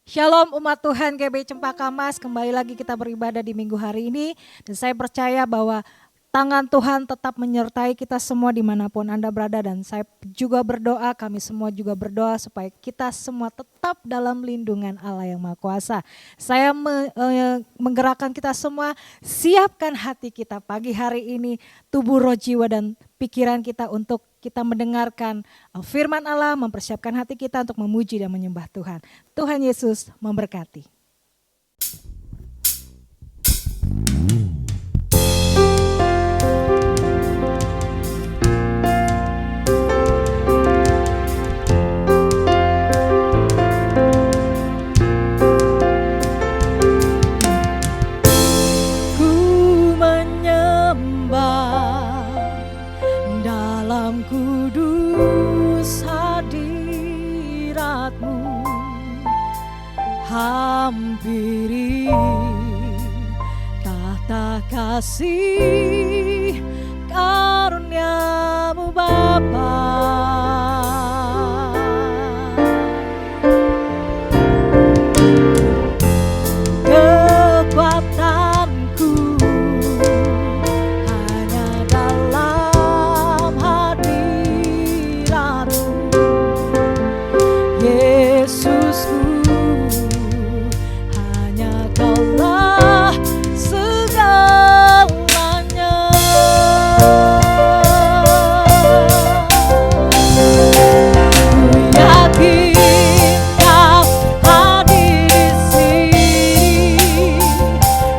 Shalom umat Tuhan GBI Cempaka Mas, kembali lagi kita beribadah di minggu hari ini. Dan saya percaya bahwa tangan Tuhan tetap menyertai kita semua dimanapun Anda berada. Dan saya juga berdoa, kami semua juga berdoa supaya kita semua tetap dalam lindungan Allah yang Maha Kuasa. Saya menggerakkan kita semua, siapkan hati kita pagi hari ini, tubuh, roh, jiwa dan pikiran kita untuk kita mendengarkan firman Allah, mempersiapkan hati kita untuk memuji dan menyembah Tuhan. Tuhan Yesus memberkati. Hampiri tahta kasih karunia-Mu Bapa. Kekuatanku hanya dalam hadirat-Mu, Yesusku. Kaulah segalanya. Ku yakin Kau hadir di sini.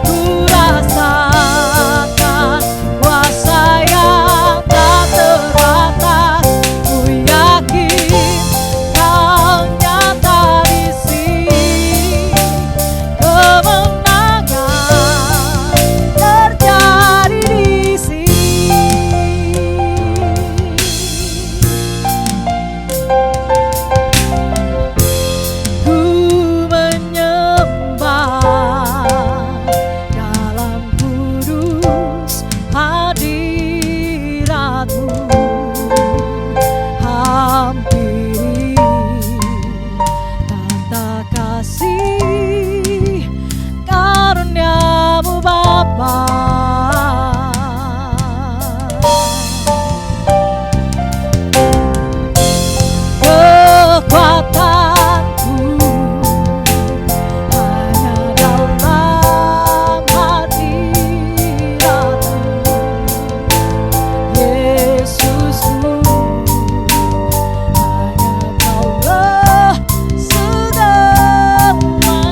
Ku rasakan kuasa yang tak terbatas. Ku yakin Kau nyata di sini. Kemenangan terjadi di sini. Ku menyembah dalam kudus hadirat-Mu. Hampiri tahta kasih karunia-Mu Bapa. Kekuatanku hanya dalam hadirat-Mu, Yesusku. Hanya Kaulah segalanya.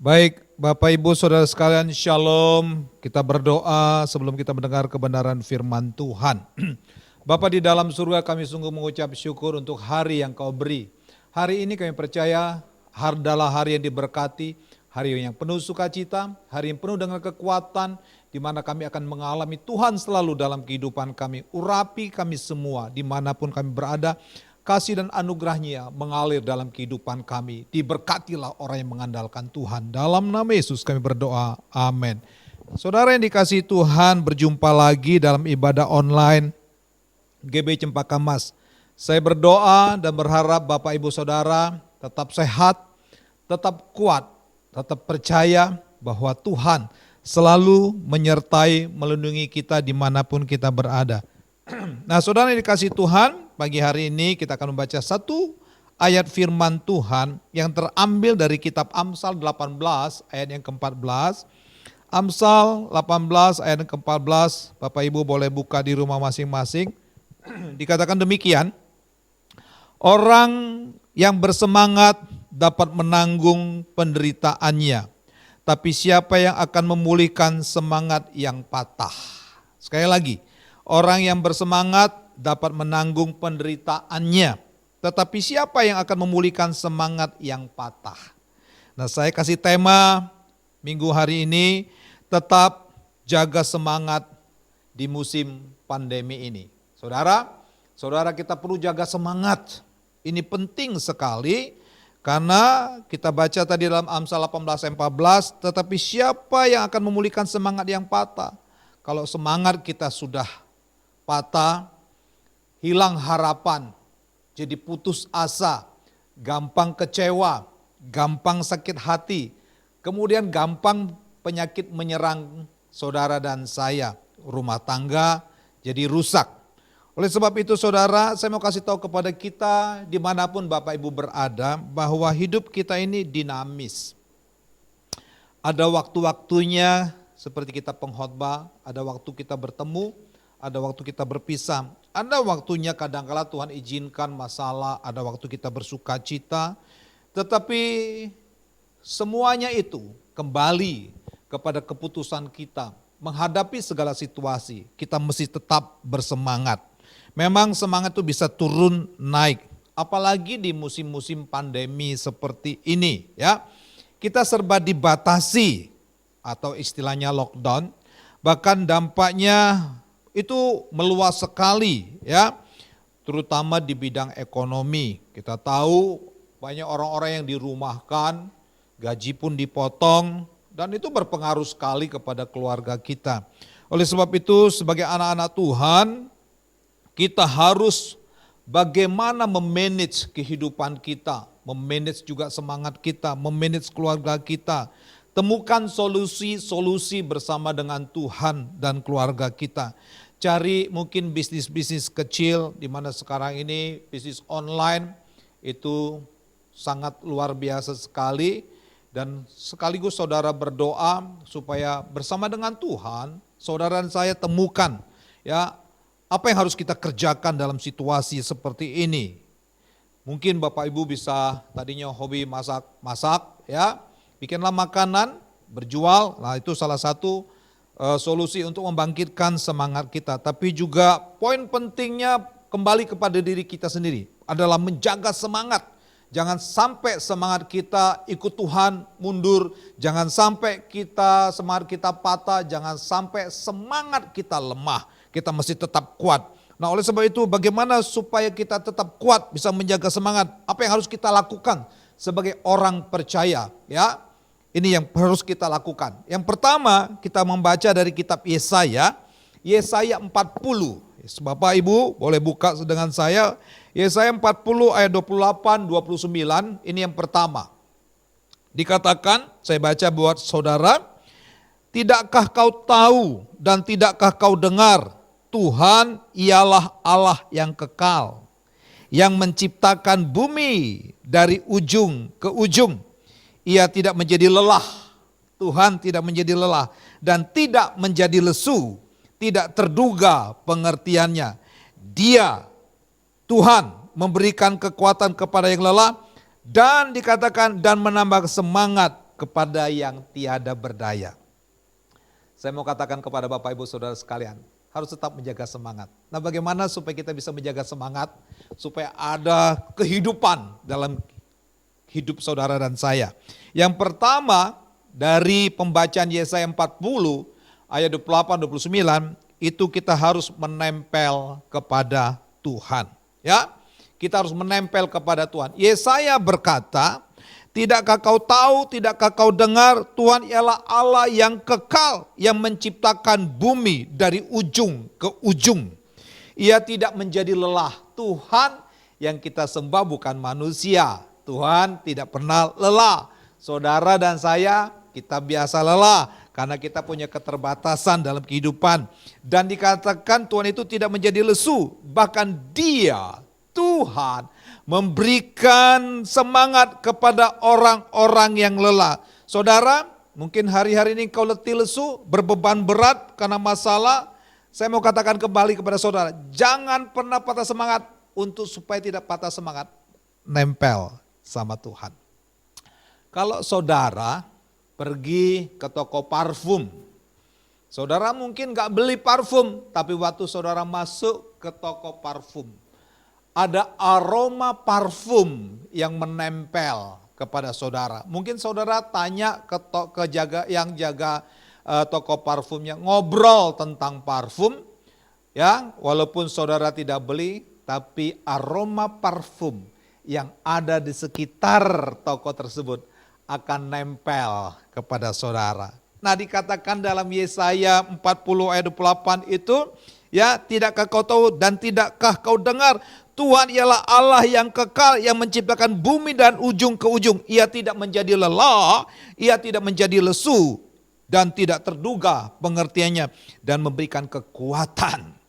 Baik, Bapak Ibu Saudara sekalian, Shalom. Kita berdoa sebelum kita mendengar kebenaran firman Tuhan. Bapa di dalam surga, kami sungguh mengucap syukur untuk hari yang Kau beri. Hari ini kami percaya adalah hari yang diberkati, hari yang penuh sukacita, hari yang penuh dengan kekuatan, di mana kami akan mengalami Tuhan selalu dalam kehidupan kami. Urapi kami semua dimanapun kami berada. Kasih dan anugerahnya mengalir dalam kehidupan kami. Diberkatilah orang yang mengandalkan Tuhan. Dalam nama Yesus kami berdoa. Amin. Saudara yang dikasihi Tuhan, berjumpa lagi dalam ibadah online GB Cempaka Mas. Saya berdoa dan berharap Bapak Ibu Saudara tetap sehat, tetap kuat, tetap percaya bahwa Tuhan selalu menyertai, melindungi kita dimanapun kita berada. Nah, saudara yang dikasihi Tuhan, pagi hari ini kita akan membaca satu ayat firman Tuhan yang terambil dari kitab Amsal 18 ayat yang ke-14. Amsal 18 ayat yang ke-14, Bapak Ibu boleh buka di rumah masing-masing. Dikatakan demikian, orang yang bersemangat dapat menanggung penderitaannya, tapi siapa yang akan memulihkan semangat yang patah? Sekali lagi, orang yang bersemangat dapat menanggung penderitaannya, tetapi siapa yang akan memulihkan semangat yang patah? Nah, saya kasih tema minggu hari ini, tetap jaga semangat di musim pandemi ini. Saudara kita perlu jaga semangat. Ini penting sekali karena kita baca tadi dalam Amsal 18 ayat 14, tetapi siapa yang akan memulihkan semangat yang patah? Kalau semangat kita sudah patah, hilang harapan, jadi putus asa, gampang kecewa, gampang sakit hati, kemudian gampang penyakit menyerang saudara dan saya, rumah tangga jadi rusak. Oleh sebab itu saudara, saya mau kasih tahu kepada kita dimanapun Bapak Ibu berada, bahwa hidup kita ini dinamis. Ada waktu-waktunya seperti kita pengkhotbah, ada waktu kita bertemu, ada waktu kita berpisah, ada waktunya kadangkala Tuhan izinkan masalah, ada waktu kita bersuka cita, tetapi semuanya itu kembali kepada keputusan kita menghadapi segala situasi. Kita mesti tetap bersemangat. Memang semangat itu bisa turun naik, apalagi di musim-musim pandemi seperti ini ya. Kita serba dibatasi atau istilahnya lockdown, bahkan dampaknya itu meluas sekali ya, terutama di bidang ekonomi. Kita tahu banyak orang-orang yang dirumahkan, gaji pun dipotong, dan itu berpengaruh sekali kepada keluarga kita. Oleh sebab itu sebagai anak-anak Tuhan, kita harus bagaimana memanage kehidupan kita, memanage juga semangat kita, memanage keluarga kita. Temukan solusi-solusi bersama dengan Tuhan dan keluarga kita. Cari mungkin bisnis-bisnis kecil, di mana sekarang ini bisnis online itu sangat luar biasa sekali. Dan sekaligus saudara berdoa supaya bersama dengan Tuhan, saudara dan saya temukan ya apa yang harus kita kerjakan dalam situasi seperti ini. Mungkin Bapak Ibu bisa tadinya hobi masak ya, bikinlah makanan, berjual. Nah, itu salah satu solusi untuk membangkitkan semangat kita. Tapi juga poin pentingnya kembali kepada diri kita sendiri adalah menjaga semangat. Jangan sampai semangat kita ikut Tuhan mundur, jangan sampai semangat kita patah, jangan sampai semangat kita lemah. Kita mesti tetap kuat. Nah, oleh sebab itu bagaimana supaya kita tetap kuat bisa menjaga semangat? Apa yang harus kita lakukan sebagai orang percaya ya? Ini yang harus kita lakukan. Yang pertama, kita membaca dari kitab Yesaya 40. Bapak Ibu boleh buka dengan saya. Yesaya 40 ayat 28-29, ini yang pertama. Dikatakan, saya baca buat saudara, tidakkah kau tahu dan tidakkah kau dengar, Tuhan ialah Allah yang kekal, yang menciptakan bumi dari ujung ke ujung. Ia tidak menjadi lelah, Tuhan tidak menjadi lelah, dan tidak menjadi lesu, tidak terduga pengertiannya. Dia, Tuhan, memberikan kekuatan kepada yang lelah, dan dikatakan dan menambah semangat kepada yang tiada berdaya. Saya mau katakan kepada Bapak Ibu Saudara sekalian, harus tetap menjaga semangat. Nah, bagaimana supaya kita bisa menjaga semangat, supaya ada kehidupan dalam hidup saudara dan saya. Yang pertama, dari pembacaan Yesaya 40 ayat 28-29, itu kita harus menempel kepada Tuhan. Ya, kita harus menempel kepada Tuhan. Yesaya berkata, tidakkah kau tahu, tidakkah kau dengar, Tuhan ialah Allah yang kekal, yang menciptakan bumi dari ujung ke ujung. Ia tidak menjadi lelah. Tuhan yang kita sembah bukan manusia. Tuhan tidak pernah lelah. Saudara dan saya, kita biasa lelah karena kita punya keterbatasan dalam kehidupan. Dan dikatakan Tuhan itu tidak menjadi lesu. Bahkan Dia, Tuhan, memberikan semangat kepada orang-orang yang lelah. Saudara, mungkin hari-hari ini kau letih lesu, berbeban berat karena masalah. Saya mau katakan kembali kepada saudara, jangan pernah patah semangat. Untuk supaya tidak patah semangat, nempel sama Tuhan. Kalau saudara pergi ke toko parfum, saudara mungkin gak beli parfum, tapi waktu saudara masuk ke toko parfum, ada aroma parfum yang menempel kepada saudara. Mungkin saudara tanya ke yang jaga toko parfumnya, ngobrol tentang parfum, ya, walaupun saudara tidak beli, tapi aroma parfum yang ada di sekitar toko tersebut akan nempel kepada saudara. Nah, dikatakan dalam Yesaya 40 ayat 28 itu, ya, tidakkah kau tahu dan tidakkah kau dengar, Tuhan ialah Allah yang kekal, yang menciptakan bumi dan ujung ke ujung. Ia tidak menjadi lelah, ia tidak menjadi lesu, dan tidak terduga pengertiannya, dan memberikan kekuatan,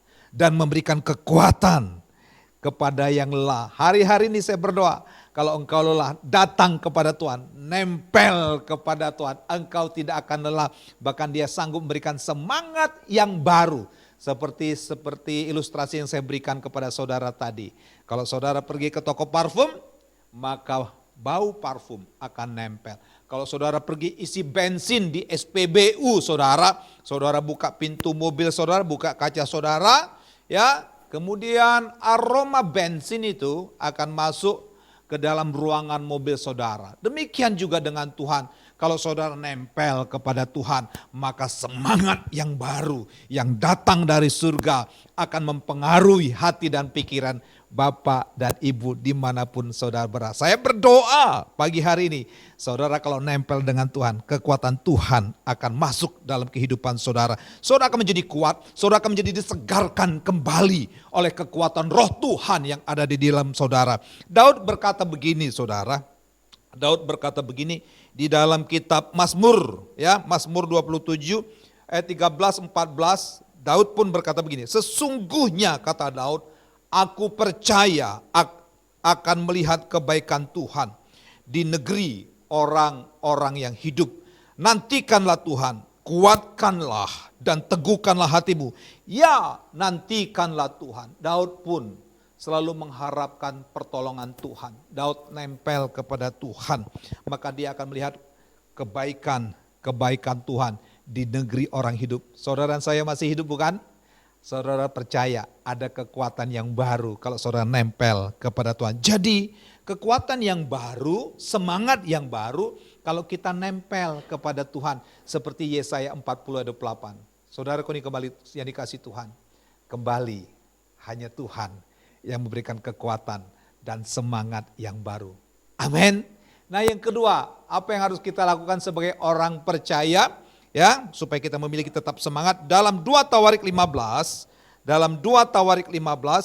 kepada yang lelah. Hari-hari ini saya berdoa, kalau engkau lelah, datang kepada Tuhan, nempel kepada Tuhan, engkau tidak akan lelah, bahkan Dia sanggup memberikan semangat yang baru. Seperti ilustrasi yang saya berikan kepada saudara tadi. Kalau saudara pergi ke toko parfum, maka bau parfum akan nempel. Kalau saudara pergi isi bensin di SPBU saudara buka pintu mobil saudara, buka kaca saudara, ya, kemudian aroma bensin itu akan masuk ke dalam ruangan mobil saudara. Demikian juga dengan Tuhan. Kalau saudara nempel kepada Tuhan, maka semangat yang baru yang datang dari surga akan mempengaruhi hati dan pikiran Bapak dan Ibu dimanapun saudara berada. Saya berdoa pagi hari ini, saudara kalau nempel dengan Tuhan, kekuatan Tuhan akan masuk dalam kehidupan saudara. Saudara akan menjadi kuat, saudara akan menjadi disegarkan kembali oleh kekuatan roh Tuhan yang ada di dalam saudara. Daud berkata begini saudara, di dalam kitab Mazmur, ya, Mazmur 27 ayat 13-14, Daud pun berkata begini, sesungguhnya kata Daud, aku percaya akan melihat kebaikan Tuhan di negeri orang-orang yang hidup. Nantikanlah Tuhan, kuatkanlah dan teguhkanlah hatimu. Ya, nantikanlah Tuhan. Daud pun selalu mengharapkan pertolongan Tuhan. Daud nempel kepada Tuhan, maka dia akan melihat kebaikan Tuhan di negeri orang hidup. Saudara dan saya masih hidup bukan? Saudara percaya ada kekuatan yang baru kalau saudara nempel kepada Tuhan. Jadi kekuatan yang baru, semangat yang baru kalau kita nempel kepada Tuhan. Seperti Yesaya 40 ayat 8. Saudara ini kembali yang dikasih Tuhan. Kembali hanya Tuhan yang memberikan kekuatan dan semangat yang baru. Amin. Nah, yang kedua, apa yang harus kita lakukan sebagai orang percaya, ya, supaya kita memiliki tetap semangat? Dalam 2 Tawarik 15,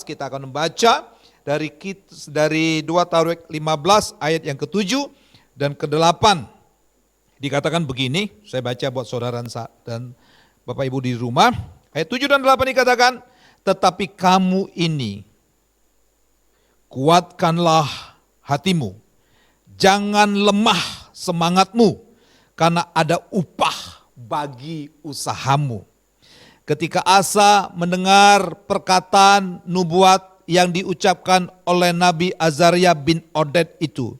kita akan membaca dari 2 Tawarik 15 ayat yang ke-7 dan ke-8. Dikatakan begini, saya baca buat saudara dan Bapak Ibu di rumah. Ayat 7 dan 8 dikatakan, tetapi kamu ini kuatkanlah hatimu, jangan lemah semangatmu, karena ada upah bagi usahamu. Ketika Asa mendengar perkataan nubuat yang diucapkan oleh Nabi Azaria bin Oded itu,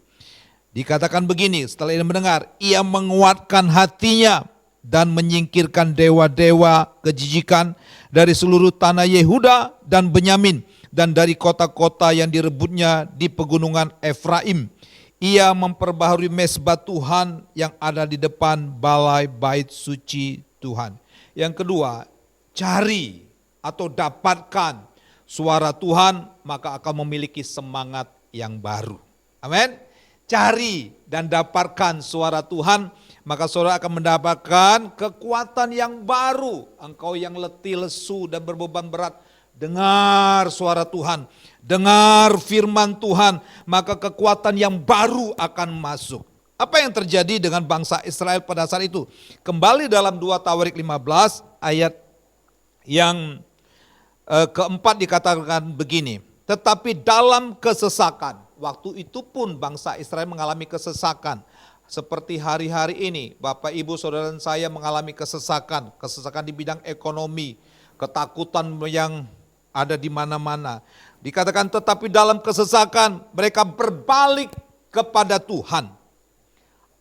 Dikatakan begini, setelah ini mendengar, ia menguatkan hatinya dan menyingkirkan dewa-dewa kejijikan dari seluruh tanah Yehuda dan Benyamin dan dari kota-kota yang direbutnya di pegunungan Efraim. Ia memperbaharui mezbah Tuhan yang ada di depan balai bait suci Tuhan. Yang kedua, cari atau dapatkan suara Tuhan, maka akan memiliki semangat yang baru. Amin. Cari dan dapatkan suara Tuhan, maka saudara akan mendapatkan kekuatan yang baru. Engkau yang letih, lesu dan berbeban berat, dengar suara Tuhan, dengar firman Tuhan, maka kekuatan yang baru akan masuk. Apa yang terjadi dengan bangsa Israel pada saat itu? Kembali dalam 2 Tawarik 15 ayat yang keempat dikatakan begini, tetapi dalam kesesakan, waktu itu pun bangsa Israel mengalami kesesakan. Seperti hari-hari ini, Bapak, Ibu, Saudara dan saya mengalami kesesakan di bidang ekonomi, ketakutan yang ada di mana-mana. Dikatakan tetapi dalam kesesakan mereka berbalik kepada Tuhan,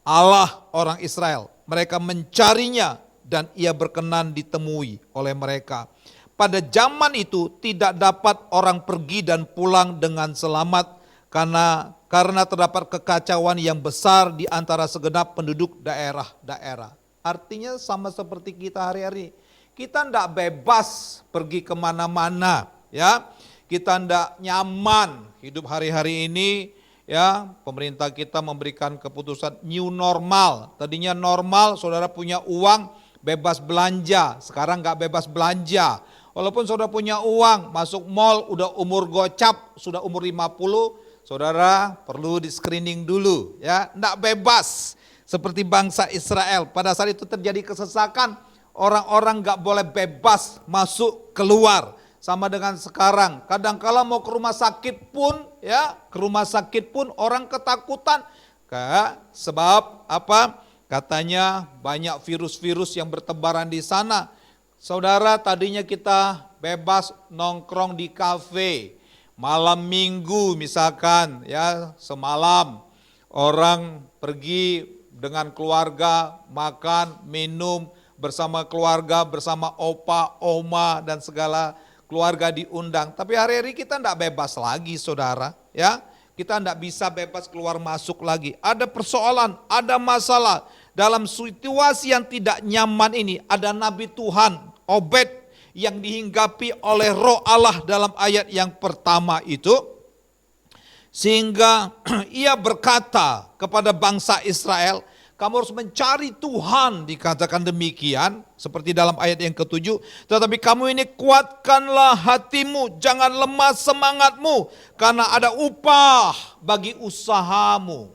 Allah orang Israel. Mereka mencarinya dan ia berkenan ditemui oleh mereka. Pada zaman itu tidak dapat orang pergi dan pulang dengan selamat karena terdapat kekacauan yang besar di antara segenap penduduk daerah-daerah. Artinya sama seperti kita hari-hari. Kita tidak bebas pergi kemana-mana, ya. Kita tidak nyaman hidup hari-hari ini, ya. Pemerintah kita memberikan keputusan new normal. Tadinya normal, saudara punya uang, bebas belanja. Sekarang nggak bebas belanja. Walaupun saudara punya uang, masuk mall, udah umur gocap, sudah umur 50, saudara perlu di screening dulu, ya. Nggak bebas seperti bangsa Israel. Pada saat itu terjadi kesesakan, orang-orang nggak boleh bebas masuk keluar. Sama dengan sekarang, kadang-kala mau ke rumah sakit pun, ya, ke rumah sakit pun orang ketakutan. Sebab apa? Katanya banyak virus-virus yang bertebaran di sana. Saudara, tadinya kita bebas nongkrong di kafe, malam minggu misalkan, ya, semalam orang pergi dengan keluarga, makan, minum bersama keluarga, bersama opa, oma dan segala keluarga diundang. Tapi hari-hari kita tidak bebas lagi, saudara, ya. Kita tidak bisa bebas keluar masuk lagi. Ada persoalan, ada masalah. Dalam situasi yang tidak nyaman ini, ada Nabi Tuhan Obed yang dihinggapi oleh Roh Allah dalam ayat yang pertama itu, sehingga ia berkata kepada bangsa Israel, kamu harus mencari Tuhan, dikatakan demikian seperti dalam ayat yang ke-7, tetapi kamu ini kuatkanlah hatimu, jangan lemah semangatmu, karena ada upah bagi usahamu.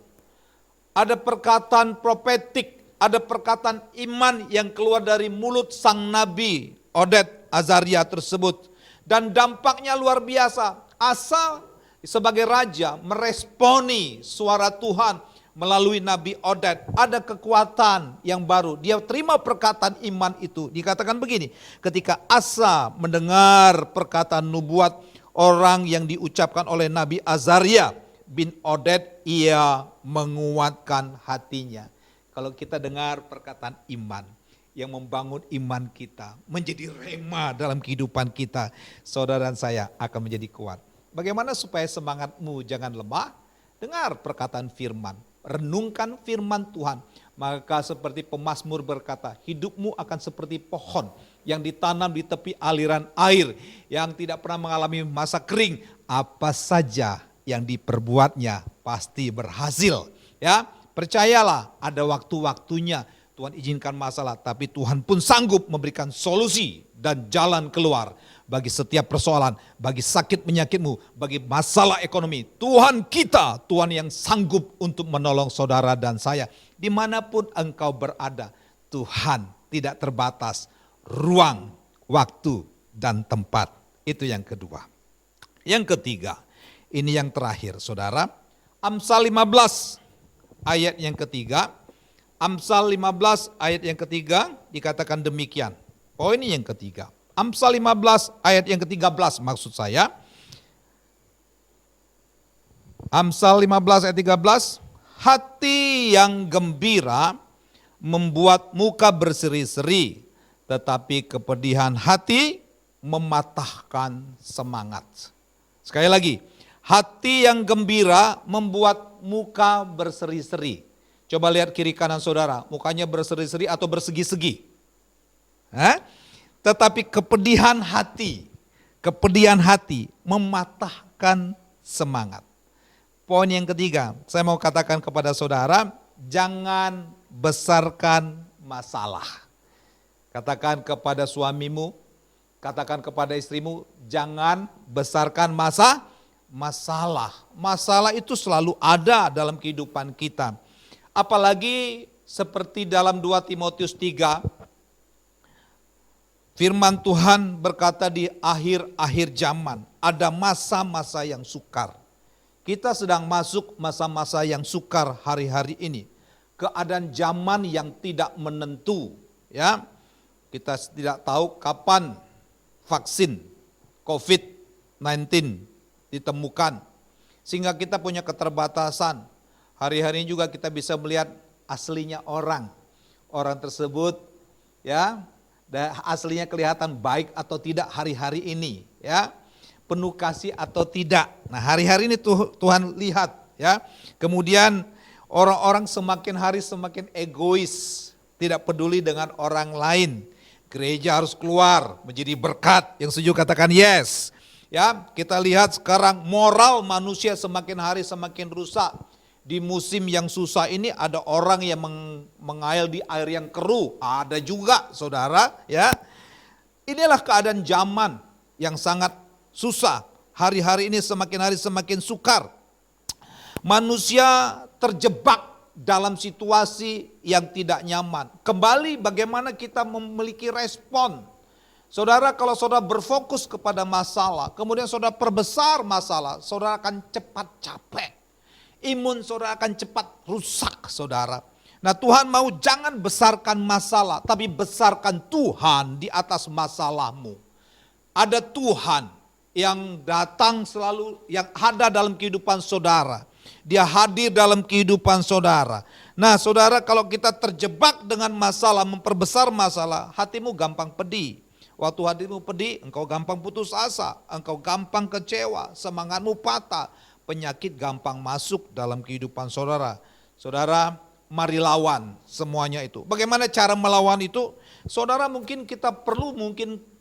Ada perkataan profetik, ada perkataan iman yang keluar dari mulut sang nabi Oded Azaria tersebut. Dan dampaknya luar biasa. Asa sebagai raja meresponi suara Tuhan melalui Nabi Oded. Ada kekuatan yang baru. Dia terima perkataan iman itu. Dikatakan begini, ketika Asa mendengar perkataan nubuat orang yang diucapkan oleh Nabi Azaria bin Oded, ia menguatkan hatinya. Kalau kita dengar perkataan iman yang membangun iman kita, menjadi rema dalam kehidupan kita, saudara dan saya akan menjadi kuat. Bagaimana supaya semangatmu jangan lemah? Dengar perkataan firman, renungkan firman Tuhan. Maka seperti pemazmur berkata, hidupmu akan seperti pohon yang ditanam di tepi aliran air, yang tidak pernah mengalami masa kering. Apa saja yang diperbuatnya pasti berhasil. Ya, percayalah, ada waktu-waktunya. Tuhan izinkan masalah, tapi Tuhan pun sanggup memberikan solusi dan jalan keluar bagi setiap persoalan, bagi sakit penyakitmu, bagi masalah ekonomi. Tuhan kita, Tuhan yang sanggup untuk menolong saudara dan saya. Dimanapun engkau berada, Tuhan tidak terbatas ruang, waktu, dan tempat. Itu yang kedua. Yang ketiga, ini yang terakhir saudara, Amsal 15 ayat yang ketiga. Amsal 15 ayat yang ketiga dikatakan demikian. Poin yang ketiga. Amsal 15 ayat yang ke-13 maksud saya. Amsal 15 ayat 13. Hati yang gembira membuat muka berseri-seri, tetapi kepedihan hati mematahkan semangat. Sekali lagi, hati yang gembira membuat muka berseri-seri. Coba lihat kiri kanan saudara, mukanya berseri-seri atau bersegi-segi. Tetapi kepedihan hati mematahkan semangat. Poin yang ketiga, saya mau katakan kepada saudara, jangan besarkan masalah. Katakan kepada suamimu, katakan kepada istrimu, jangan besarkan masalah. Masalah itu selalu ada dalam kehidupan kita. Apalagi seperti dalam 2 Timotius 3, firman Tuhan berkata di akhir-akhir zaman ada masa-masa yang sukar. Kita sedang masuk masa-masa yang sukar hari-hari ini. Keadaan zaman yang tidak menentu, ya. Kita tidak tahu kapan vaksin COVID-19 ditemukan. Sehingga kita punya keterbatasan. Hari-hari ini juga kita bisa melihat aslinya orang. Orang tersebut, ya, aslinya kelihatan baik atau tidak hari-hari ini, ya. Penuh kasih atau tidak. Nah, hari-hari ini Tuhan lihat, ya. Kemudian orang-orang semakin hari semakin egois, tidak peduli dengan orang lain. Gereja harus keluar menjadi berkat. Yang setuju katakan yes. Ya, kita lihat sekarang moral manusia semakin hari semakin rusak. Di musim yang susah ini ada orang yang mengail di air yang keruh. Ada juga, saudara, ya. Inilah keadaan zaman yang sangat susah. Hari-hari ini semakin hari semakin sukar. Manusia terjebak dalam situasi yang tidak nyaman. Kembali bagaimana kita memiliki respon. Saudara, kalau saudara berfokus kepada masalah, kemudian saudara perbesar masalah, saudara akan cepat capek. Imun saudara akan cepat rusak, saudara. Nah, Tuhan mau jangan besarkan masalah, tapi besarkan Tuhan di atas masalahmu. Ada Tuhan yang datang selalu, yang ada dalam kehidupan saudara. Dia hadir dalam kehidupan saudara. Nah, saudara, kalau kita terjebak dengan masalah, memperbesar masalah, hatimu gampang pedih. Waktu hatimu pedih, engkau gampang putus asa, engkau gampang kecewa, semangatmu patah, penyakit gampang masuk dalam kehidupan saudara. Saudara, mari lawan semuanya itu. Bagaimana cara melawan itu? Saudara, mungkin kita perlu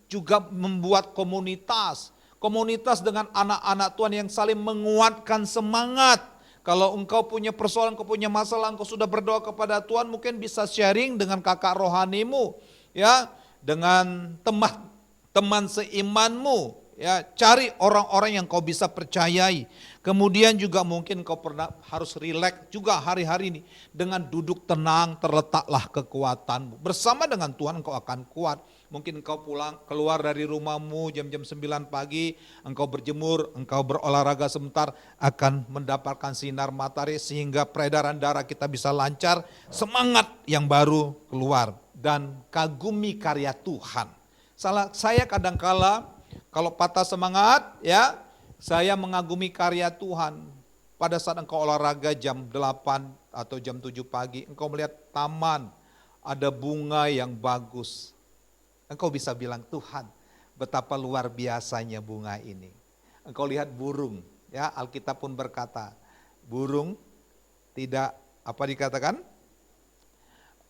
juga membuat komunitas. Komunitas dengan anak-anak Tuhan yang saling menguatkan semangat. Kalau engkau punya persoalan, engkau punya masalah, engkau sudah berdoa kepada Tuhan, mungkin bisa sharing dengan kakak rohanimu, ya, dengan teman seimanmu, ya, cari orang-orang yang kau bisa percayai. Kemudian juga mungkin kau harus rileks juga hari-hari ini. Dengan duduk tenang terletaklah kekuatanmu. Bersama dengan Tuhan engkau akan kuat. Mungkin engkau keluar dari rumahmu jam-jam 9 pagi, engkau berjemur, engkau berolahraga sebentar, akan mendapatkan sinar matahari sehingga peredaran darah kita bisa lancar, semangat yang baru keluar. Dan kagumi karya Tuhan. Saya kadangkala kalau patah semangat, ya, saya mengagumi karya Tuhan. Pada saat engkau olahraga jam 8 atau jam 7 pagi, engkau melihat taman, ada bunga yang bagus. Engkau bisa bilang, Tuhan, betapa luar biasanya bunga ini. Engkau lihat burung, ya, Alkitab pun berkata, burung tidak, apa dikatakan?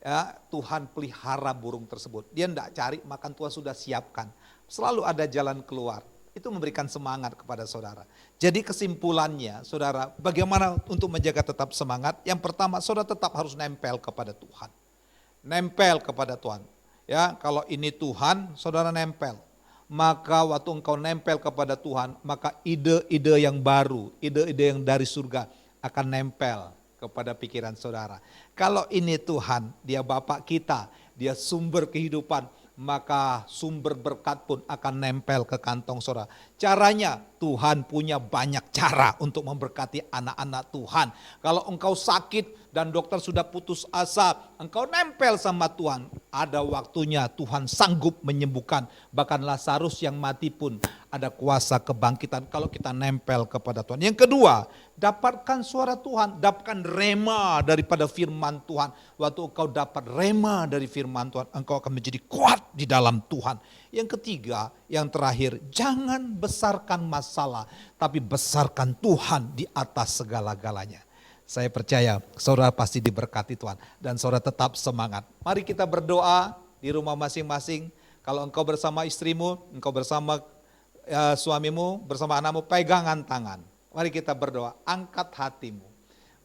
Ya, Tuhan pelihara burung tersebut. Dia tidak cari, makan Tuhan sudah siapkan. Selalu ada jalan keluar. Itu memberikan semangat kepada saudara. Jadi kesimpulannya, saudara, bagaimana untuk menjaga tetap semangat? Yang pertama, saudara tetap harus nempel kepada Tuhan. Nempel kepada Tuhan. Ya, kalau ini Tuhan, saudara nempel. Maka waktu engkau nempel kepada Tuhan, maka ide-ide yang baru, ide-ide yang dari surga akan nempel kepada pikiran saudara. Kalau ini Tuhan, dia Bapa kita, dia sumber kehidupan, maka sumber berkat pun akan nempel ke kantong saudara. Caranya Tuhan punya banyak cara untuk memberkati anak-anak Tuhan. Kalau engkau sakit dan dokter sudah putus asa, engkau nempel sama Tuhan. Ada waktunya Tuhan sanggup menyembuhkan. Bahkan Lazarus yang mati pun ada kuasa kebangkitan kalau kita nempel kepada Tuhan. Yang kedua, dapatkan suara Tuhan, dapatkan rema daripada firman Tuhan. Waktu engkau dapat rema dari firman Tuhan, engkau akan menjadi kuat di dalam Tuhan. Yang ketiga, yang terakhir, jangan besarkan masalah, tapi besarkan Tuhan di atas segala-galanya. Saya percaya saudara pasti diberkati Tuhan dan saudara tetap semangat. Mari kita berdoa di rumah masing-masing. Kalau engkau bersama istrimu, engkau bersama suamimu, bersama anakmu, pegangan tangan. Mari kita berdoa, angkat hatimu.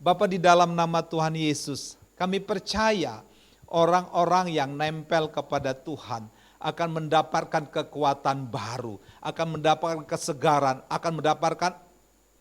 Bapa, di dalam nama Tuhan Yesus, kami percaya orang-orang yang nempel kepada Tuhan akan mendapatkan kekuatan baru, akan mendapatkan kesegaran, akan mendapatkan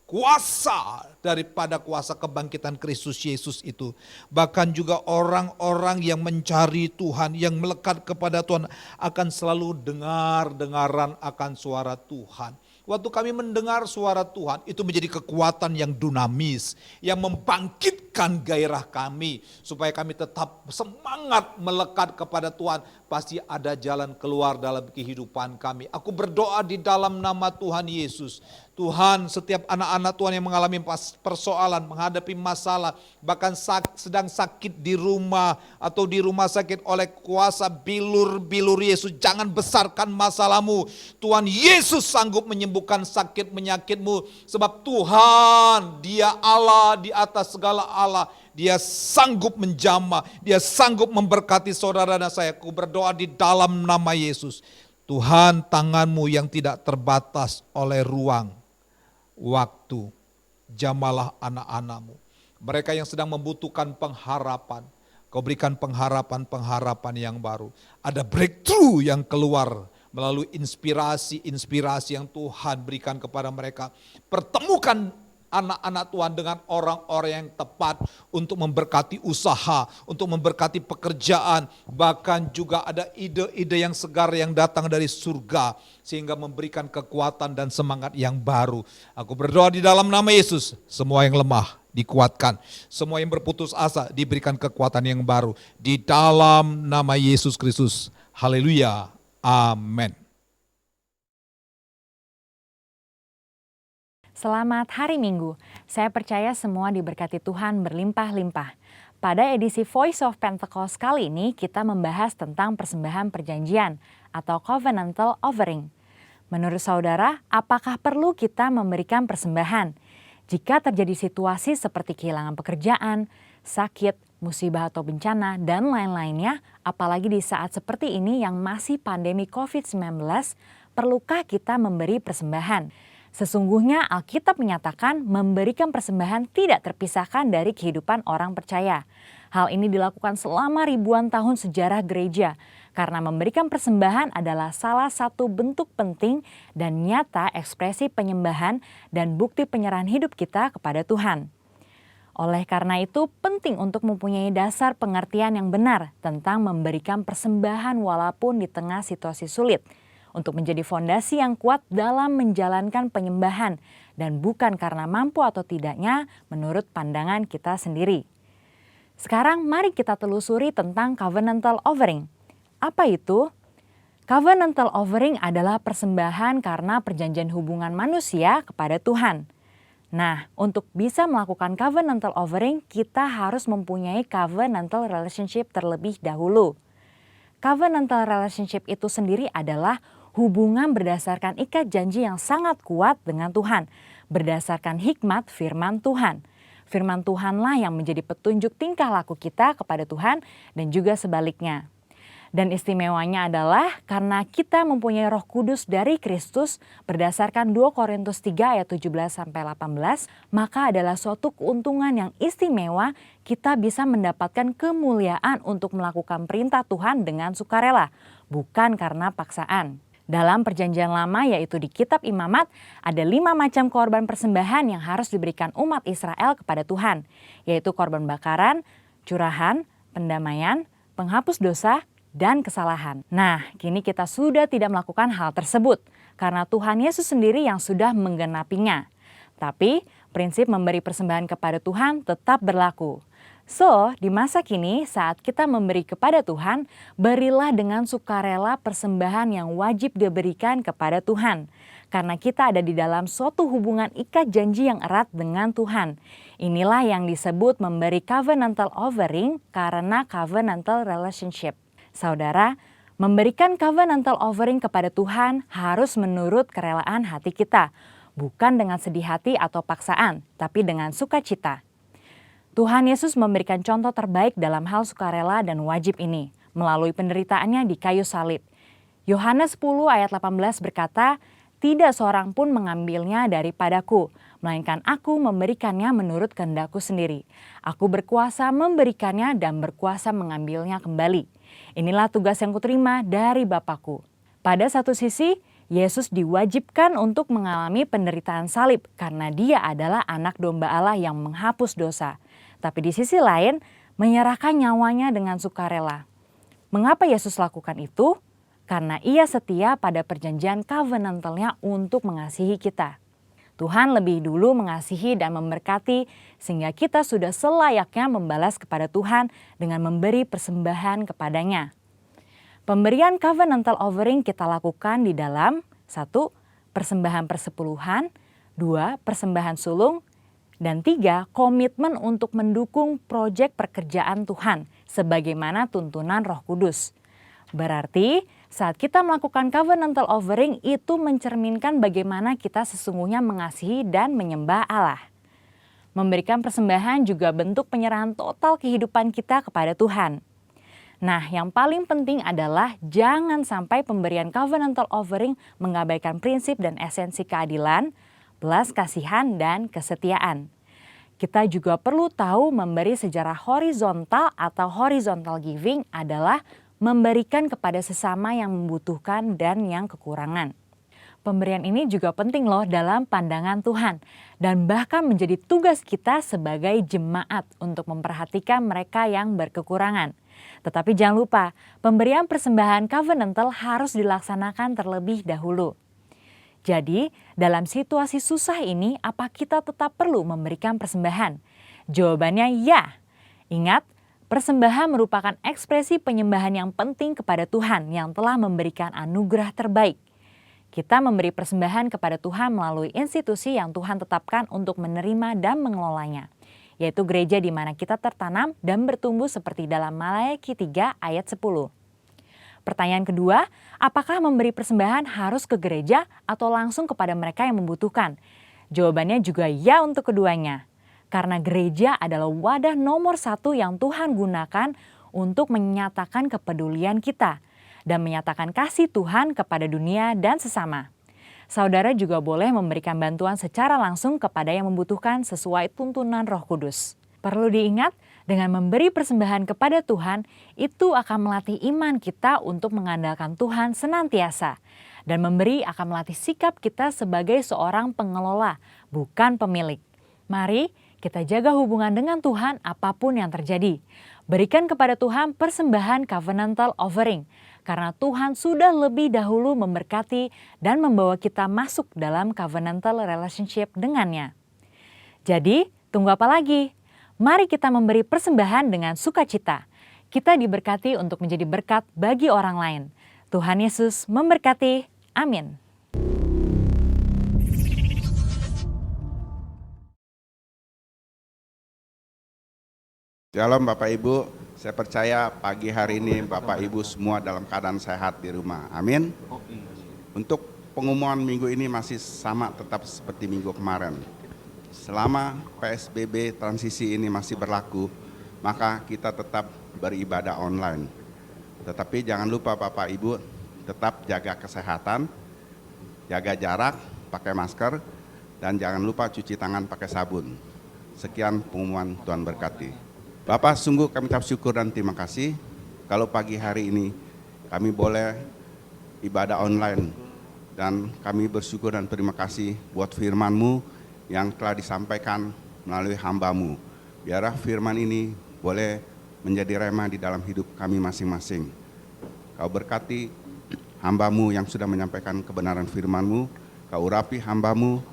kuasa daripada kuasa kebangkitan Kristus Yesus itu. Bahkan juga orang-orang yang mencari Tuhan, yang melekat kepada Tuhan akan selalu dengar-dengaran akan suara Tuhan. Waktu kami mendengar suara Tuhan, itu menjadi kekuatan yang dinamis, yang membangkitkan gairah kami, supaya kami tetap semangat melekat kepada Tuhan. Pasti ada jalan keluar dalam kehidupan kami. Aku berdoa di dalam nama Tuhan Yesus. Tuhan, setiap anak-anak Tuhan yang mengalami persoalan, menghadapi masalah, bahkan sedang sakit di rumah atau di rumah sakit oleh kuasa bilur-bilur Yesus, jangan besarkan masalahmu. Tuhan Yesus sanggup menyembuhkan sakit penyakitmu, sebab Tuhan, Dia Allah di atas segala Allah. Dia sanggup menjamah, Dia sanggup memberkati saudara dan saya. Aku berdoa di dalam nama Yesus. Tuhan, tangan-Mu yang tidak terbatas oleh ruang, waktu, jamalah anak-anak-Mu. Mereka yang sedang membutuhkan pengharapan, Kau berikan pengharapan-pengharapan yang baru. Ada breakthrough yang keluar melalui inspirasi-inspirasi yang Tuhan berikan kepada mereka. Pertemukan anak-anak Tuhan dengan orang-orang yang tepat untuk memberkati usaha, untuk memberkati pekerjaan, bahkan juga ada ide-ide yang segar yang datang dari surga, sehingga memberikan kekuatan dan semangat yang baru. Aku berdoa di dalam nama Yesus, semua yang lemah dikuatkan, semua yang berputus asa diberikan kekuatan yang baru. Di dalam nama Yesus Kristus, haleluya, amin. Selamat hari Minggu. Saya percaya semua diberkati Tuhan berlimpah-limpah. Pada edisi Voice of Pentecost kali ini kita membahas tentang persembahan perjanjian atau covenantal offering. Menurut saudara, apakah perlu kita memberikan persembahan? Jika terjadi situasi seperti kehilangan pekerjaan, sakit, musibah atau bencana, dan lain-lainnya, apalagi di saat seperti ini yang masih pandemi COVID-19, perlukah kita memberi persembahan? Sesungguhnya Alkitab menyatakan memberikan persembahan tidak terpisahkan dari kehidupan orang percaya. Hal ini dilakukan selama ribuan tahun sejarah gereja, karena memberikan persembahan adalah salah satu bentuk penting dan nyata ekspresi penyembahan dan bukti penyerahan hidup kita kepada Tuhan. Oleh karena itu, penting untuk mempunyai dasar pengertian yang benar tentang memberikan persembahan walaupun di tengah situasi sulit, untuk menjadi fondasi yang kuat dalam menjalankan penyembahan dan bukan karena mampu atau tidaknya menurut pandangan kita sendiri. Sekarang mari kita telusuri tentang covenantal offering. Apa itu? Covenantal offering adalah persembahan karena perjanjian hubungan manusia kepada Tuhan. Nah, untuk bisa melakukan covenantal offering, kita harus mempunyai covenantal relationship terlebih dahulu. Covenantal relationship itu sendiri adalah hubungan berdasarkan ikat janji yang sangat kuat dengan Tuhan, berdasarkan hikmat firman Tuhan. Firman Tuhanlah yang menjadi petunjuk tingkah laku kita kepada Tuhan dan juga sebaliknya. Dan istimewanya adalah karena kita mempunyai Roh Kudus dari Kristus berdasarkan 2 Korintus 3 ayat 17-18, maka adalah suatu keuntungan yang istimewa kita bisa mendapatkan kemuliaan untuk melakukan perintah Tuhan dengan sukarela, bukan karena paksaan. Dalam perjanjian lama yaitu di kitab Imamat ada 5 macam korban persembahan yang harus diberikan umat Israel kepada Tuhan, yaitu korban bakaran, curahan, pendamaian, penghapus dosa, dan kesalahan. Nah, kini kita sudah tidak melakukan hal tersebut. karena Tuhan Yesus sendiri yang sudah menggenapinya. Tapi prinsip memberi persembahan kepada Tuhan tetap berlaku. So, di masa kini saat kita memberi kepada Tuhan, berilah dengan sukarela persembahan yang wajib diberikan kepada Tuhan. Karena kita ada di dalam suatu hubungan ikat janji yang erat dengan Tuhan. Inilah yang disebut memberi covenantal offering karena covenantal relationship. Saudara, memberikan covenantal offering kepada Tuhan harus menurut kerelaan hati kita. Bukan dengan sedih hati atau paksaan, tapi dengan sukacita. Tuhan Yesus memberikan contoh terbaik dalam hal sukarela dan wajib ini melalui penderitaannya di kayu salib. Yohanes 10 ayat 18 berkata, "Tidak seorang pun mengambilnya daripadaku, melainkan aku memberikannya menurut kehendakku sendiri. Aku berkuasa memberikannya dan berkuasa mengambilnya kembali. Inilah tugas yang kuterima dari Bapakku." Pada satu sisi, Yesus diwajibkan untuk mengalami penderitaan salib karena dia adalah anak domba Allah yang menghapus dosa. Tapi di sisi lain, menyerahkan nyawanya dengan sukarela. Mengapa Yesus lakukan itu? Karena ia setia pada perjanjian covenantalnya untuk mengasihi kita. Tuhan lebih dulu mengasihi dan memberkati sehingga kita sudah selayaknya membalas kepada Tuhan dengan memberi persembahan kepadanya. Pemberian covenantal offering kita lakukan di dalam 1. Persembahan persepuluhan, 2. Persembahan sulung, dan 3. Komitmen untuk mendukung proyek pekerjaan Tuhan sebagaimana tuntunan Roh Kudus. Berarti saat kita melakukan covenantal offering itu mencerminkan bagaimana kita sesungguhnya mengasihi dan menyembah Allah. Memberikan persembahan juga bentuk penyerahan total kehidupan kita kepada Tuhan. Nah, yang paling penting adalah jangan sampai pemberian covenantal offering mengabaikan prinsip dan esensi keadilan, belas kasihan, dan kesetiaan. Kita juga perlu tahu memberi secara horizontal atau horizontal giving adalah memberikan kepada sesama yang membutuhkan dan yang kekurangan. Pemberian ini juga penting loh dalam pandangan Tuhan dan bahkan menjadi tugas kita sebagai jemaat untuk memperhatikan mereka yang berkekurangan. Tetapi jangan lupa, pemberian persembahan covenantal harus dilaksanakan terlebih dahulu. Jadi, dalam situasi susah ini, apa kita tetap perlu memberikan persembahan? Jawabannya ya. Ingat, persembahan merupakan ekspresi penyembahan yang penting kepada Tuhan yang telah memberikan anugerah terbaik. Kita memberi persembahan kepada Tuhan melalui institusi yang Tuhan tetapkan untuk menerima dan mengelolanya, yaitu gereja di mana kita tertanam dan bertumbuh seperti dalam Maleakhi 3 ayat 10. Pertanyaan kedua, apakah memberi persembahan harus ke gereja atau langsung kepada mereka yang membutuhkan? Jawabannya juga ya untuk keduanya. Karena gereja adalah wadah nomor 1 yang Tuhan gunakan untuk menyatakan kepedulian kita dan menyatakan kasih Tuhan kepada dunia dan sesama. Saudara juga boleh memberikan bantuan secara langsung kepada yang membutuhkan sesuai tuntunan Roh Kudus. Perlu diingat, dengan memberi persembahan kepada Tuhan, itu akan melatih iman kita untuk mengandalkan Tuhan senantiasa. Dan memberi akan melatih sikap kita sebagai seorang pengelola, bukan pemilik. Mari kita jaga hubungan dengan Tuhan apapun yang terjadi. Berikan kepada Tuhan persembahan covenantal offering, karena Tuhan sudah lebih dahulu memberkati dan membawa kita masuk dalam covenantal relationship dengannya. Jadi, tunggu apa lagi? Mari kita memberi persembahan dengan sukacita. Kita diberkati untuk menjadi berkat bagi orang lain. Tuhan Yesus memberkati. Amin. Shalom Bapak Ibu, saya percaya pagi hari ini Bapak Ibu semua dalam keadaan sehat di rumah. Amin. Untuk pengumuman minggu ini masih sama tetap seperti minggu kemarin. Selama PSBB transisi ini masih berlaku, maka kita tetap beribadah online. Tetapi jangan lupa Bapak Ibu tetap jaga kesehatan, jaga jarak, pakai masker, dan jangan lupa cuci tangan pakai sabun. Sekian pengumuman, Tuhan berkati. Bapak, sungguh kami ucap syukur dan terima kasih kalau pagi hari ini kami boleh ibadah online. Dan kami bersyukur dan terima kasih buat firman-Mu yang telah disampaikan melalui hamba-Mu. Biarlah firman ini boleh menjadi rema di dalam hidup kami masing-masing. Kau berkati hamba-Mu yang sudah menyampaikan kebenaran firman-Mu. Kau urapi hamba-Mu,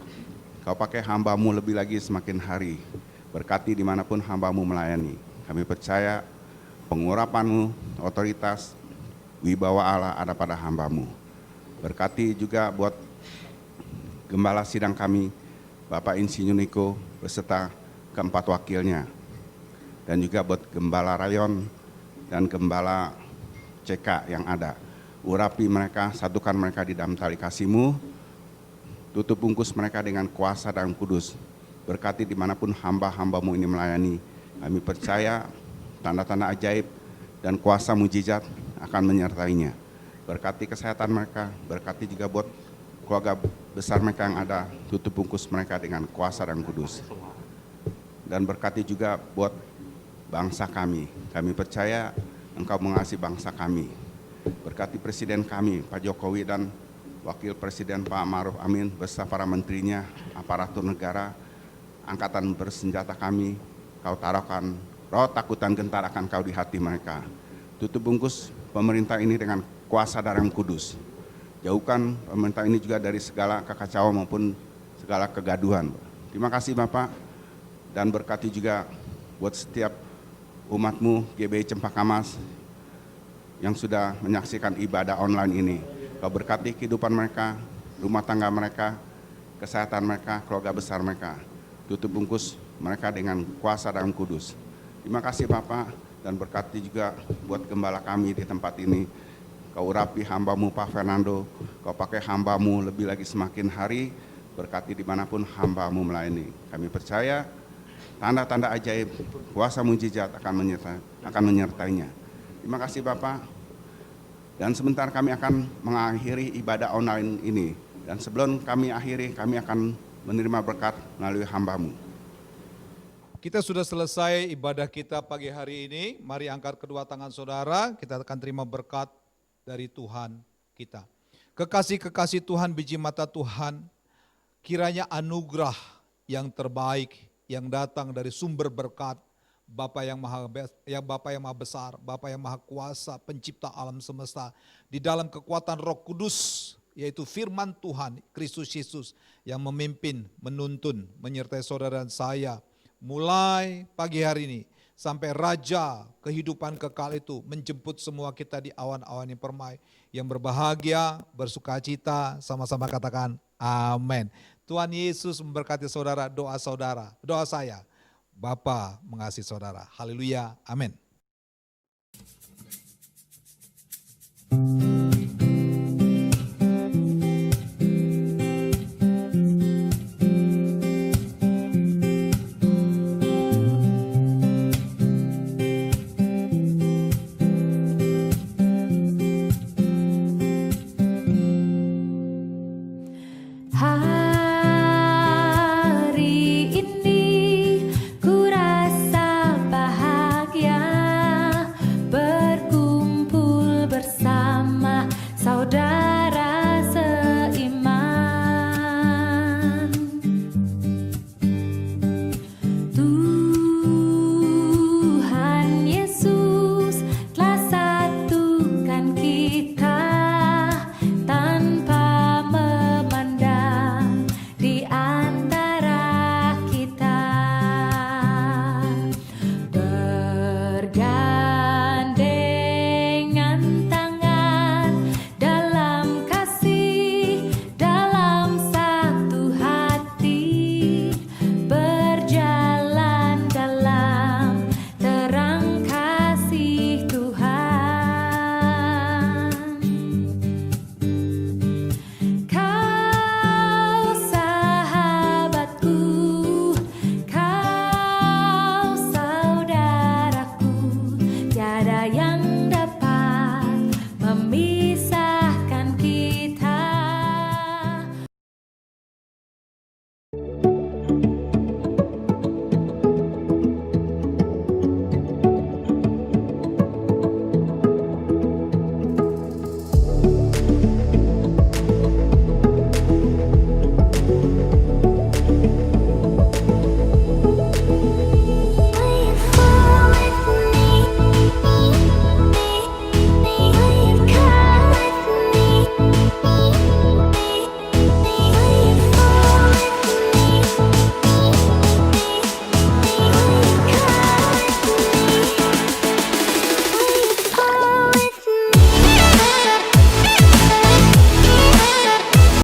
Kau pakai hamba-Mu lebih lagi semakin hari. Berkati dimanapun hamba-Mu melayani. Kami percaya pengurapan-Mu, otoritas, wibawa Allah ada pada hamba-Mu. Berkati juga buat gembala sidang kami, Bapak Insinyur Niko beserta keempat wakilnya. Dan juga buat gembala rayon dan gembala CK yang ada. Urapi mereka, satukan mereka di dalam tali kasih-Mu, tutup bungkus mereka dengan kuasa dan kudus. Berkati dimanapun hamba-hamba-Mu ini melayani. Kami percaya tanda-tanda ajaib dan kuasa mujizat akan menyertainya. Berkati kesehatan mereka, berkati juga buat keluarga besar mereka yang ada, tutup bungkus mereka dengan kuasa dan kudus. Dan berkati juga buat bangsa kami. Kami percaya Engkau mengasihi bangsa kami. Berkati Presiden kami, Pak Jokowi, dan Wakil Presiden Pak Ma'ruf Amin beserta para menterinya, aparatur negara, angkatan bersenjata kami. Kau taruhkan roh takut dan gentar akan Kau di hati mereka. Tutup bungkus pemerintah ini dengan kuasa darah yang kudus. Jauhkan pemerintah ini juga dari segala kekacauan maupun segala kegaduhan. Terima kasih Bapak, dan berkati juga buat setiap umat-Mu GBI Cempaka Mas yang sudah menyaksikan ibadah online ini. Kau berkati kehidupan mereka, rumah tangga mereka, kesehatan mereka, keluarga besar mereka. Tutup bungkus mereka dengan kuasa dan kudus. Terima kasih Bapak, dan berkati juga buat gembala kami di tempat ini. Kau urapi hamba-Mu Pak Fernando, Kau pakai hamba-Mu lebih lagi semakin hari, berkati dimanapun hamba-Mu melayani. Kami percaya tanda-tanda ajaib, kuasa mujizat akan menyertainya. Terima kasih Bapak, dan sebentar kami akan mengakhiri ibadah online ini. Dan sebelum kami akhiri, kami akan menerima berkat melalui hamba-Mu. Kita sudah selesai ibadah kita pagi hari ini. Mari angkat kedua tangan saudara, kita akan terima berkat dari Tuhan kita. Kekasih-kekasih Tuhan, biji mata Tuhan, kiranya anugerah yang terbaik yang datang dari sumber berkat Bapa yang Maha Besar, Bapa yang Maha Kuasa, Pencipta alam semesta, di dalam kekuatan Roh Kudus, yaitu firman Tuhan, Kristus Yesus yang memimpin, menuntun, menyertai saudara dan saya, mulai pagi hari ini sampai Raja kehidupan kekal itu menjemput semua kita di awan-awan yang permai. Yang berbahagia, bersukacita, sama-sama katakan amin. Tuhan Yesus memberkati saudara, doa saya. Bapa mengasihi saudara. Haleluya, amin.